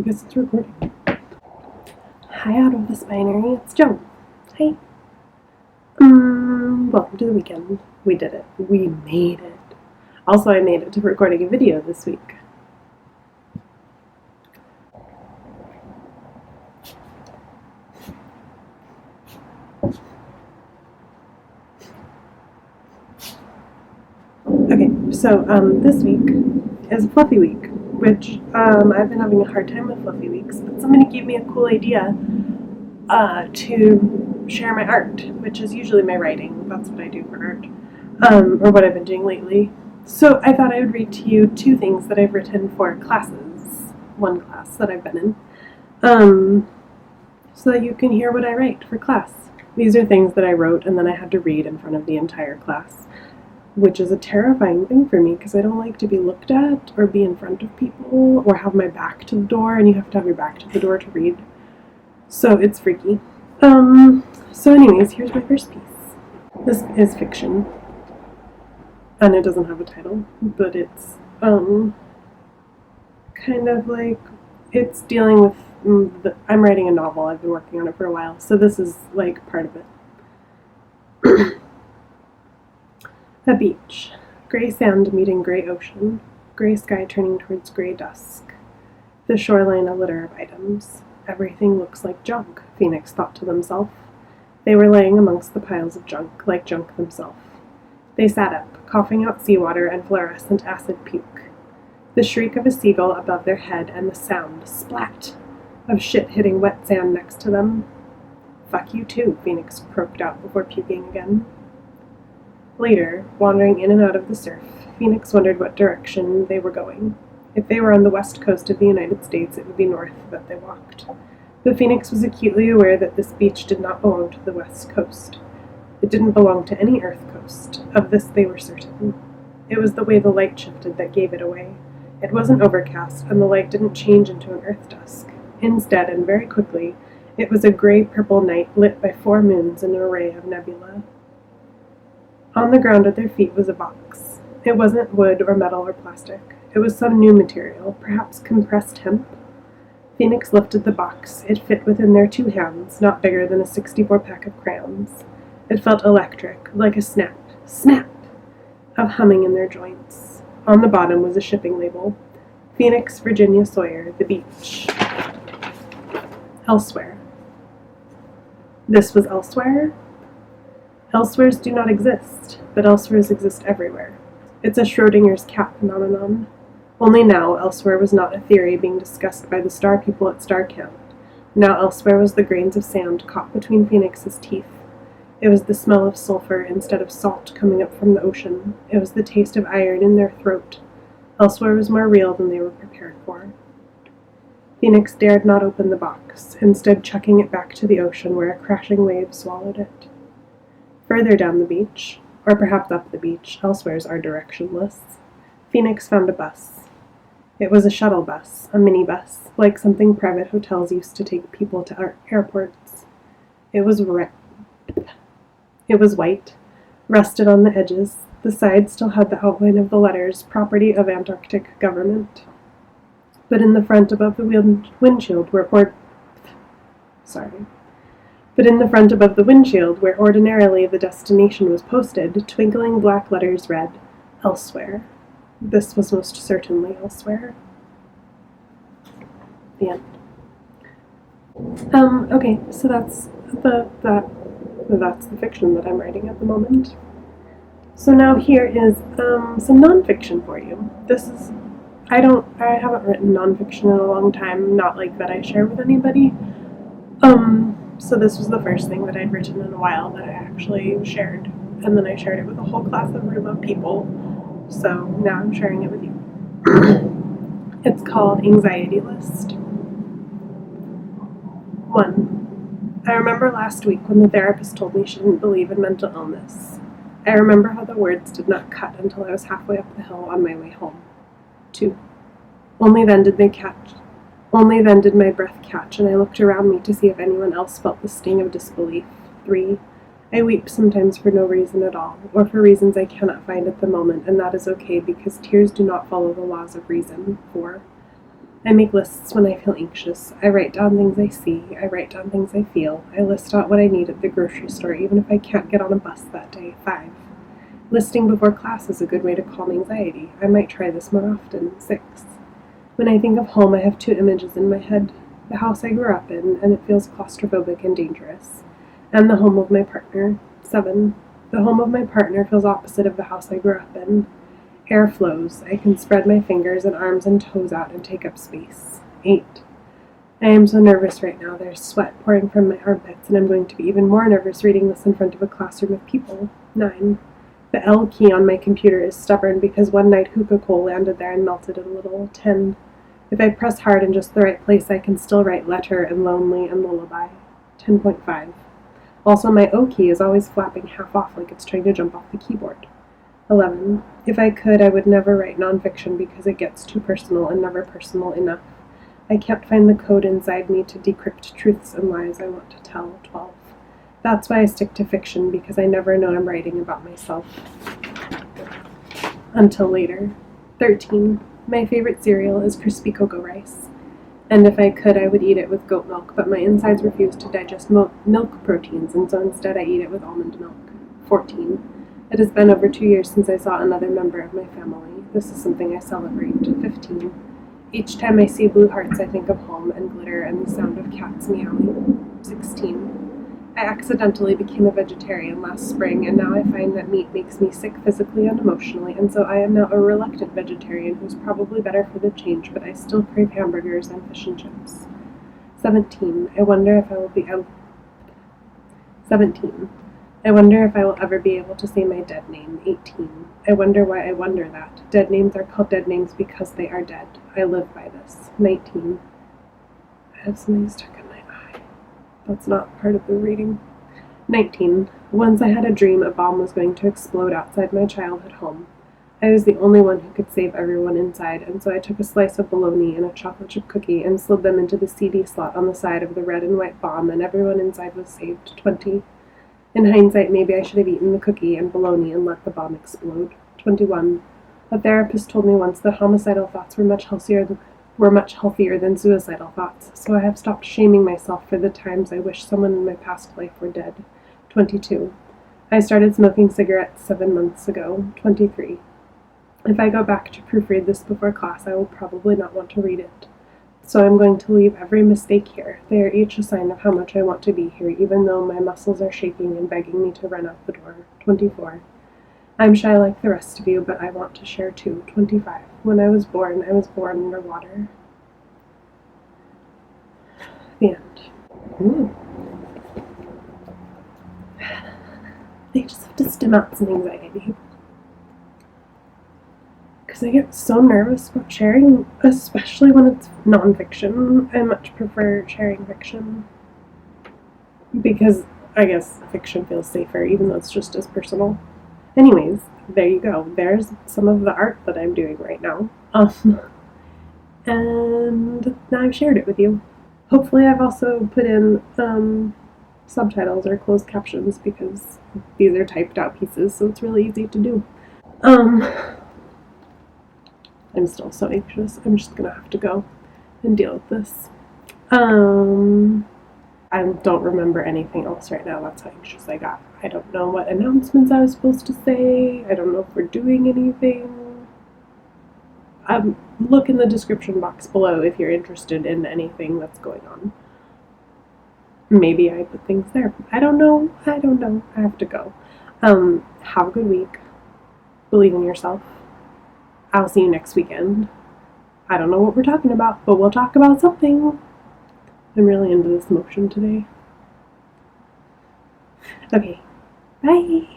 because it's recording. Hi, out of this binary, it's Joan. Hi. Welcome to the weekend. We did it. We made it. Also, I made it to recording a video this week. Okay, so this week is a fluffy week, which I've been having a hard time with fluffy weeks, but somebody gave me a cool idea to share my art, which is usually my writing. That's what I do for art, or what I've been doing lately. So I thought I would read to you two things that I've written for classes, one class that I've been in, so that you can hear what I write for class. These are things that I wrote and then I had to read in front of the entire class, which is a terrifying thing for me because I don't like to be looked at or be in front of people or have my back to the door, and you have to have your back to the door to read. So it's freaky. So anyways, here's my first piece. This is fiction. And it doesn't have a title, but it's kind of like, it's dealing with, I'm writing a novel. I've been working on it for a while, so this is like part of it. A beach. Gray sand meeting gray ocean. Gray sky turning towards gray dusk. The shoreline a litter of items. Everything looks like junk, Phoenix thought to themselves. They were laying amongst the piles of junk, like junk themselves. They sat up, coughing out seawater and fluorescent acid puke. The shriek of a seagull above their head and the sound, splat, of shit hitting wet sand next to them. Fuck you too, Phoenix croaked out before puking again. Later, wandering in and out of the surf, Phoenix wondered what direction they were going. If they were on the west coast of the United States, it would be north that they walked. But Phoenix was acutely aware that this beach did not belong to the west coast. It didn't belong to any earth coast. Of this they were certain. It was the way the light shifted that gave it away. It wasn't overcast, and the light didn't change into an earth dusk. Instead, and very quickly, it was a gray-purple night lit by 4 moons and an array of nebulae. On the ground at their feet was a box. It wasn't wood or metal or plastic. It was some new material, perhaps compressed hemp. Phoenix lifted the box. It fit within their 2 hands, not bigger than a 64 pack of crayons. It felt electric, like a snap, of humming in their joints. On the bottom was a shipping label. Phoenix, Virginia Sawyer, the beach. Elsewhere. This was elsewhere? Elsewheres do not exist, but elsewheres exist everywhere. It's a Schrodinger's cat phenomenon. Only now, elsewhere was not a theory being discussed by the star people at Star Camp. Now elsewhere was the grains of sand caught between Phoenix's teeth. It was the smell of sulfur instead of salt coming up from the ocean. It was the taste of iron in their throat. Elsewhere was more real than they were prepared for. Phoenix dared not open the box, instead chucking it back to the ocean where a crashing wave swallowed it. Further down the beach, or perhaps up the beach, elsewheres are directionless, Phoenix found a bus. It was a shuttle bus, a minibus, like something private hotels used to take people to airports. It was white, rusted on the edges. The sides still had the outline of the letters, property of Antarctic government. But in the front above the windshield where ordinarily the destination was posted, twinkling black letters read, Elsewhere. This was most certainly elsewhere. The end. Okay, so that's the fiction that I'm writing at the moment. So now here is some nonfiction for you. I haven't written nonfiction in a long time, not like that I share with anybody. So this was the first thing that I'd written in a while that I actually shared, and then I shared it with a whole class of remote people. So now I'm sharing it with you. It's called Anxiety List. 1. I remember last week when the therapist told me she didn't believe in mental illness. I remember how the words did not cut until I was halfway up the hill on my way home. 2. Only then did my breath catch, and I looked around me to see if anyone else felt the sting of disbelief. 3. I weep sometimes for no reason at all, or for reasons I cannot find at the moment, and that is okay because tears do not follow the laws of reason. 4. I make lists when I feel anxious. I write down things I see. I write down things I feel. I list out what I need at the grocery store, even if I can't get on a bus that day. 5. Listing before class is a good way to calm anxiety. I might try this more often. 6. When I think of home, I have 2 images in my head. The house I grew up in, and it feels claustrophobic and dangerous. And the home of my partner. 7. The home of my partner feels opposite of the house I grew up in. Air flows. I can spread my fingers and arms and toes out and take up space. 8. I am so nervous right now. There's sweat pouring from my armpits, and I'm going to be even more nervous reading this in front of a classroom of people. 9. The L key on my computer is stubborn because one night hookah coal landed there and melted it a little. 10. If I press hard in just the right place, I can still write letter and lonely and lullaby. 10.5. Also, my O key is always flapping half off like it's trying to jump off the keyboard. 11. If I could, I would never write nonfiction because it gets too personal and never personal enough. I can't find the code inside me to decrypt truths and lies I want to tell. 12. That's why I stick to fiction, because I never know I'm writing about myself. Until later. 13. My favorite cereal is crispy cocoa rice. And if I could, I would eat it with goat milk, but my insides refuse to digest milk proteins, and so instead I eat it with almond milk. 14. It has been over 2 years since I saw another member of my family. This is something I celebrate. 15. Each time I see blue hearts, I think of home and glitter and the sound of cats meowing. 16. I accidentally became a vegetarian last spring, and now I find that meat makes me sick physically and emotionally, and so I am now a reluctant vegetarian who's probably better for the change, but I still crave hamburgers and fish and chips. 17. I wonder if I will ever be able to say my dead name. 18. I wonder why I wonder that. Dead names are called dead names because they are dead. I live by this. 19. I have something stuck in my eye. That's not part of the reading. 19. Once I had a dream a bomb was going to explode outside my childhood home. I was the only one who could save everyone inside, and so I took a slice of bologna and a chocolate chip cookie and slid them into the CD slot on the side of the red and white bomb, and everyone inside was saved. 20. In hindsight, maybe I should have eaten the cookie and bologna and let the bomb explode. 21. A therapist told me once that homicidal thoughts were much healthier than suicidal thoughts, so I have stopped shaming myself for the times I wish someone in my past life were dead. 22. I started smoking cigarettes 7 months ago. 23. If I go back to proofread this before class, I will probably not want to read it. So I'm going to leave every mistake here. They are each a sign of how much I want to be here, even though my muscles are shaking and begging me to run out the door. 24. I'm shy like the rest of you, but I want to share too. 25. When I was born underwater. The end. Ooh. They just have to stem out some anxiety. Because I get so nervous about sharing, especially when it's nonfiction. I much prefer sharing fiction. Because I guess fiction feels safer, even though it's just as personal. Anyways, there you go. There's some of the art that I'm doing right now. And now I've shared it with you. Hopefully I've also put in subtitles or closed captions, because these are typed out pieces, so it's really easy to do. I'm still so anxious. I'm just gonna have to go and deal with this. I don't remember anything else right now. That's how anxious I got. I don't know what announcements I was supposed to say. I don't know if we're doing anything. Look in the description box below if you're interested in anything that's going on. Maybe I put things there. I don't know. I have to go. Have a good week. Believe in yourself. I'll see you next weekend. I don't know what we're talking about, but we'll talk about something. I'm really into this motion today. Okay, bye!